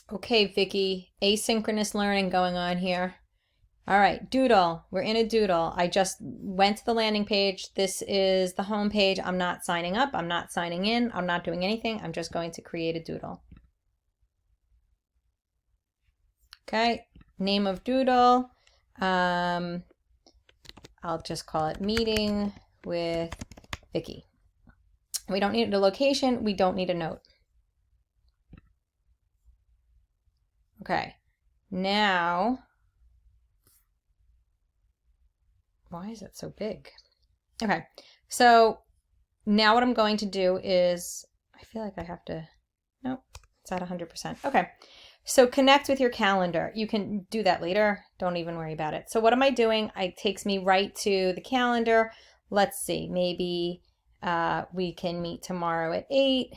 Okay, Vicki, asynchronous learning going on here. All right, Doodle. We're in a Doodle. I just went to the landing page. This is the home page. I'm not signing up. I'm not signing in. I'm not doing anything. I'm just going to create a Doodle. Okay, name of Doodle. I'll just call it meeting with Vicki. We don't need a location. We don't need a note. Okay, now, why is it so big? Okay, so now what I'm going to do is, I feel like I have to, nope, it's at 100%. Okay, so connect with your calendar. You can do that later. Don't even worry about it. So what am I doing? It takes me right to the calendar. Let's see, maybe we can meet tomorrow at 8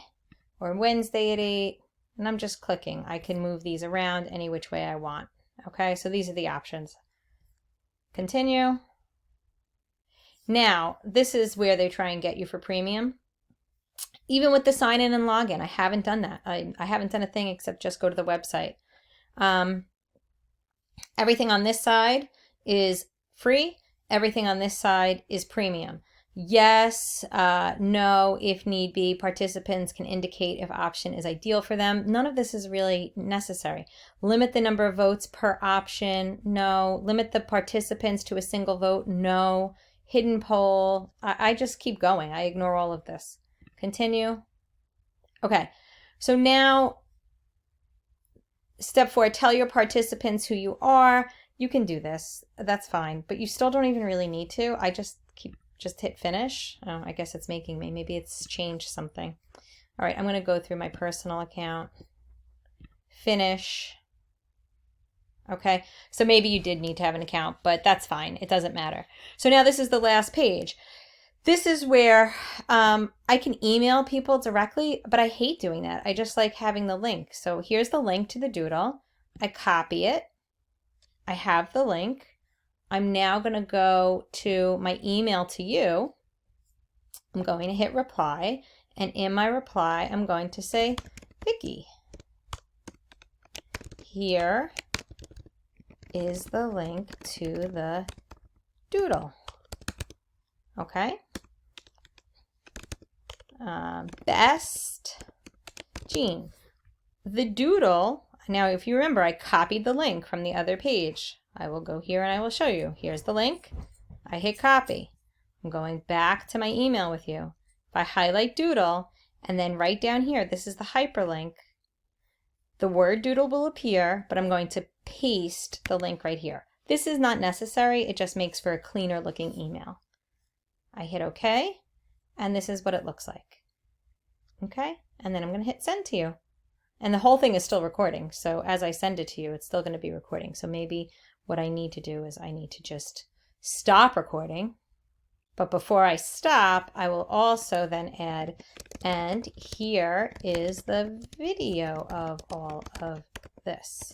or Wednesday at 8. And I'm just clicking. I can move these around any which way I want. Okay, so these are the options. Continue. Now, this is where they try and get you for premium. Even with the sign in and login, I haven't done that. I haven't done a thing except just go to the website. Everything on this side is free. Everything on this side is premium. Yes, no, if need be. Participants can indicate if option is ideal for them. None of this is really necessary. Limit the number of votes per option. No. Limit the participants to a single vote. No. Hidden poll. I just keep going. I ignore all of this. Continue. Okay, so now step 4, tell your participants who you are. You can do this. That's fine, but you still don't even really need to. I just hit finish. Oh, I guess it's making me. Maybe it's changed something. All right, I'm going to go through my personal account. Finish. Okay, so maybe you did need to have an account, but that's fine. It doesn't matter. So now this is the last page. This is where I can email people directly, but I hate doing that. I just like having the link. So here's the link to the Doodle. I copy it. I have the link. I'm now going to go to my email to you. I'm going to hit reply. And in my reply, I'm going to say, Vicki, here is the link to the Doodle. Okay. Best Jean. The Doodle, now if you remember, I copied the link from the other page. I will go here and I will show you. Here's the link. I hit copy. I'm going back to my email with you. If I highlight Doodle and then right down here, this is the hyperlink, the word Doodle will appear, but I'm going to paste the link right here. This is not necessary. It just makes for a cleaner looking email. I hit OK, and this is what it looks like. Okay, and then I'm going to hit send to you. And the whole thing is still recording, so as I send it to you, it's still going to be recording. So maybe what I need to do is I need to just stop recording. But before I stop, I will also then add, and here is the video of all of this.